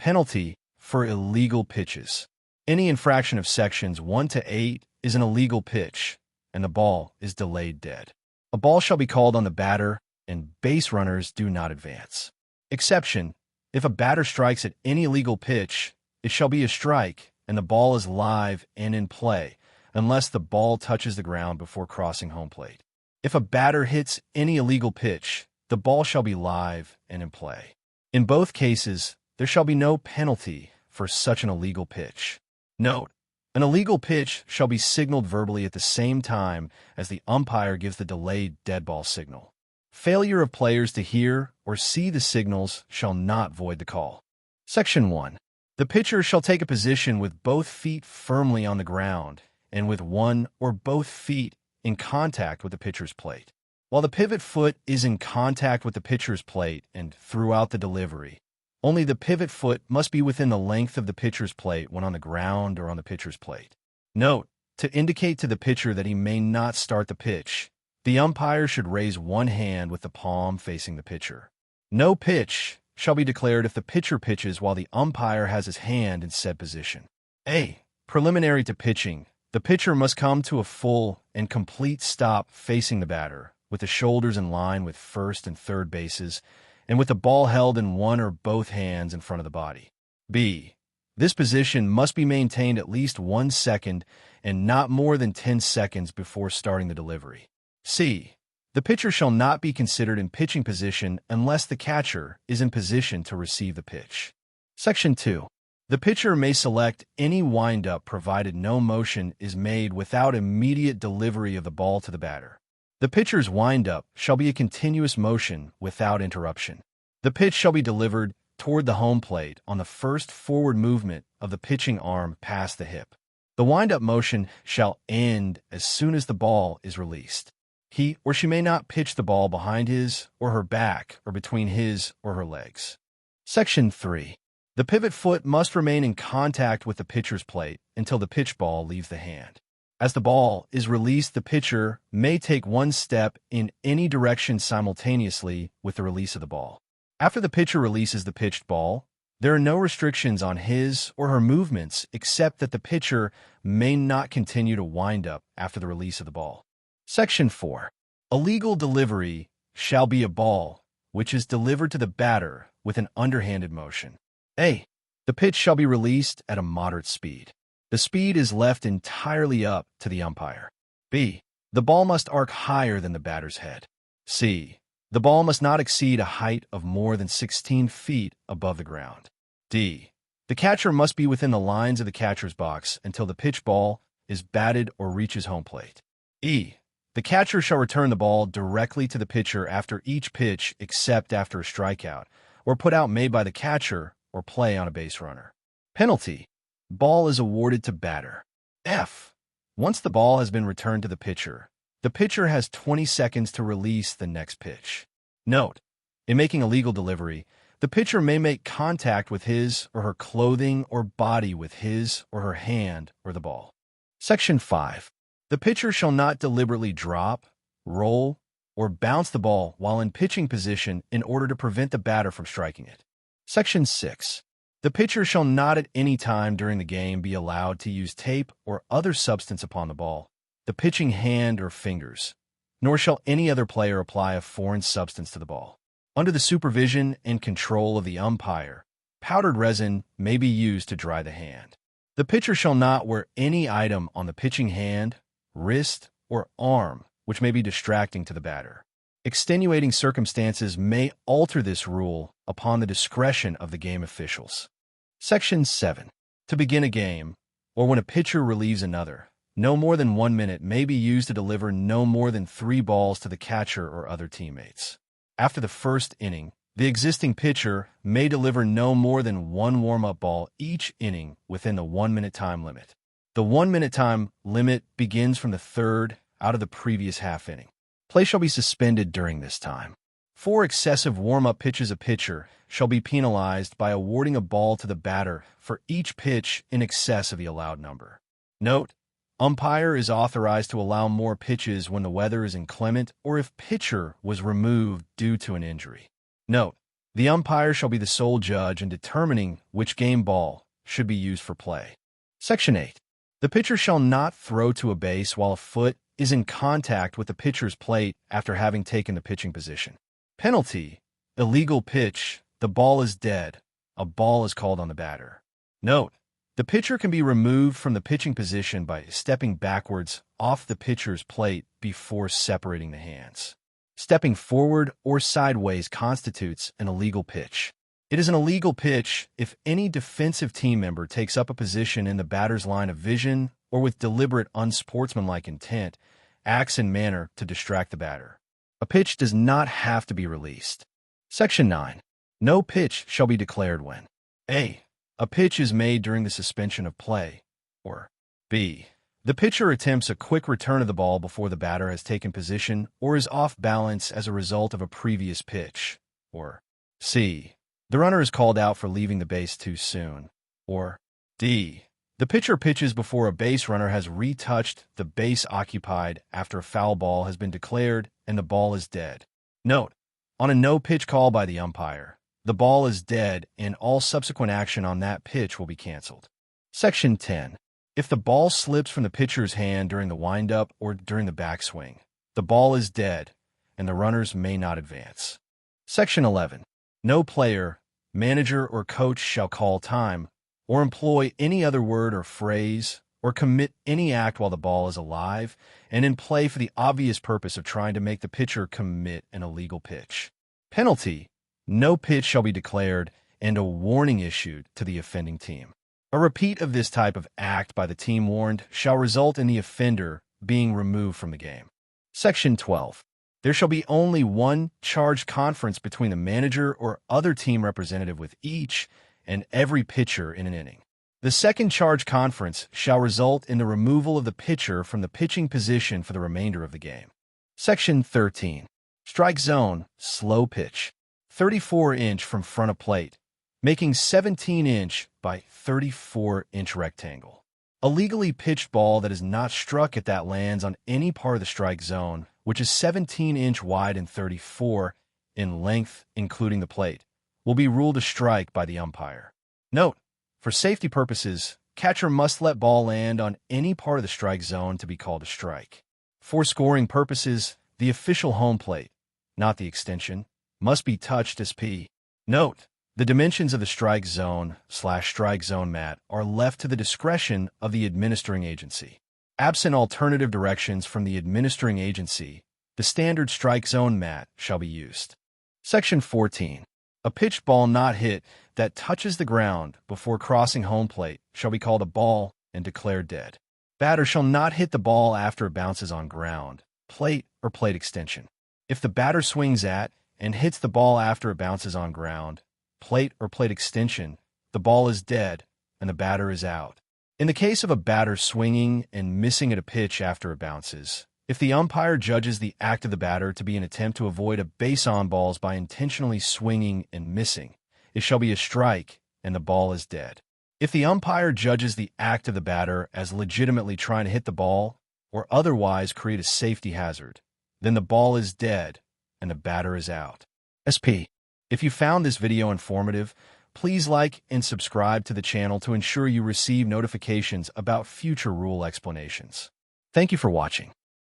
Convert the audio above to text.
Penalty for illegal pitches. Any infraction of sections 1 to 8 is an illegal pitch, and the ball is delayed dead. A ball shall be called on the batter, and base runners do not advance. Exception: if a batter strikes at any illegal pitch, it shall be a strike, and the ball is live and in play, unless the ball touches the ground before crossing home plate. If a batter hits any illegal pitch, the ball shall be live and in play. In both cases, there shall be no penalty for such an illegal pitch. Note: an illegal pitch shall be signaled verbally at the same time as the umpire gives the delayed dead ball signal. Failure of players to hear or see the signals shall not void the call. Section 1. The pitcher shall take a position with both feet firmly on the ground and with one or both feet in contact with the pitcher's plate. While the pivot foot is in contact with the pitcher's plate and throughout the delivery, only the pivot foot must be within the length of the pitcher's plate when on the ground or on the pitcher's plate. Note: to indicate to the pitcher that he may not start the pitch, the umpire should raise one hand with the palm facing the pitcher. No pitch shall be declared if the pitcher pitches while the umpire has his hand in said position. A. Preliminary to pitching, the pitcher must come to a full and complete stop facing the batter, with the shoulders in line with first and third bases, and with the ball held in one or both hands in front of the body. B. This position must be maintained at least 1 second and not more than 10 seconds before starting the delivery. C. The pitcher shall not be considered in pitching position unless the catcher is in position to receive the pitch. Section 2. The pitcher may select any windup provided no motion is made without immediate delivery of the ball to the batter. The pitcher's windup shall be a continuous motion without interruption. The pitch shall be delivered toward the home plate on the first forward movement of the pitching arm past the hip. The windup motion shall end as soon as the ball is released. He or she may not pitch the ball behind his or her back or between his or her legs. Section 3. The pivot foot must remain in contact with the pitcher's plate until the pitch ball leaves the hand. As the ball is released, the pitcher may take one step in any direction simultaneously with the release of the ball. After the pitcher releases the pitched ball, there are no restrictions on his or her movements except that the pitcher may not continue to wind up after the release of the ball. Section 4. A legal delivery shall be a ball which is delivered to the batter with an underhanded motion. A. The pitch shall be released at a moderate speed. The speed is left entirely up to the umpire. B. The ball must arc higher than the batter's head. C. The ball must not exceed a height of more than 16 feet above the ground. D. The catcher must be within the lines of the catcher's box until the pitch ball is batted or reaches home plate. E. The catcher shall return the ball directly to the pitcher after each pitch except after a strikeout or put out made by the catcher or play on a base runner. Penalty. Ball is awarded to batter. F. Once the ball has been returned to the pitcher has 20 seconds to release the next pitch. Note: in making a legal delivery, the pitcher may make contact with his or her clothing or body with his or her hand or the ball. Section 5. The pitcher shall not deliberately drop, roll, or bounce the ball while in pitching position in order to prevent the batter from striking it. Section 6. The pitcher shall not at any time during the game be allowed to use tape or other substance upon the ball, the pitching hand or fingers, nor shall any other player apply a foreign substance to the ball. Under the supervision and control of the umpire, powdered resin may be used to dry the hand. The pitcher shall not wear any item on the pitching hand, wrist, or arm which may be distracting to the batter. Extenuating circumstances may alter this rule upon the discretion of the game officials. Section 7. To begin a game, or when a pitcher relieves another, no more than 1 minute may be used to deliver no more than 3 balls to the catcher or other teammates. After the first inning, the existing pitcher may deliver no more than 1 warm-up ball each inning within the 1-minute time limit. The 1-minute time limit begins from the third out of the previous half inning. Play shall be suspended during this time. For excessive warm-up pitches, a pitcher shall be penalized by awarding a ball to the batter for each pitch in excess of the allowed number. Note: umpire is authorized to allow more pitches when the weather is inclement or if pitcher was removed due to an injury. Note: The umpire shall be the sole judge in determining which game ball should be used for play. Section 8. The pitcher shall not throw to a base while a foot is in contact with the pitcher's plate after having taken the pitching position. Penalty: illegal pitch. The ball is dead. A ball is called on the batter. Note: the pitcher can be removed from the pitching position by stepping backwards off the pitcher's plate before separating the hands. Stepping forward or sideways constitutes an illegal pitch. It is an illegal pitch if any defensive team member takes up a position in the batter's line of vision or with deliberate unsportsmanlike intent acts in manner to distract the batter. A pitch does not have to be released. Section 9. No pitch shall be declared when a. A pitch is made during the suspension of play, or b. The pitcher attempts a quick return of the ball before the batter has taken position or is off balance as a result of a previous pitch, or c. The runner is called out for leaving the base too soon, or d. The pitcher pitches before a base runner has retouched the base occupied after a foul ball has been declared and the ball is dead. Note: on a no-pitch call by the umpire, the ball is dead and all subsequent action on that pitch will be canceled. Section 10. If the ball slips from the pitcher's hand during the windup or during the backswing, the ball is dead and the runners may not advance. Section 11. No player, manager, or coach shall call time or employ any other word or phrase or commit any act while the ball is alive and in play for the obvious purpose of trying to make the pitcher commit an illegal pitch. Penalty: no pitch shall be declared and a warning issued to the offending team. A repeat of this type of act by the team warned shall result in the offender being removed from the game. Section 12. There shall be only one charge conference between the manager or other team representative with each and every pitcher in an inning. The second charge conference shall result in the removal of the pitcher from the pitching position for the remainder of the game. Section 13. Strike zone: slow pitch, 34-inch from front of plate, making 17-inch by 34-inch rectangle. A legally pitched ball that is not struck at that lands on any part of the strike zone, which is 17-inch wide and 34 in length, including the plate, will be ruled a strike by the umpire. Note: for safety purposes, catcher must let ball land on any part of the strike zone to be called a strike. For scoring purposes, the official home plate, not the extension, must be touched as p. Note: the dimensions of the strike zone/strike zone mat are left to the discretion of the administering agency. Absent alternative directions from the administering agency, the standard strike zone mat shall be used. Section 14. A pitched ball not hit that touches the ground before crossing home plate shall be called a ball and declared dead. Batter shall not hit the ball after it bounces on ground, plate, or plate extension. If the batter swings at and hits the ball after it bounces on ground, plate, or plate extension, the ball is dead and the batter is out. In the case of a batter swinging and missing at a pitch after it bounces, if the umpire judges the act of the batter to be an attempt to avoid a base on balls by intentionally swinging and missing, it shall be a strike and the ball is dead. If the umpire judges the act of the batter as legitimately trying to hit the ball or otherwise create a safety hazard, then the ball is dead and the batter is out. SP. If you found this video informative, please like and subscribe to the channel to ensure you receive notifications about future rule explanations. Thank you for watching.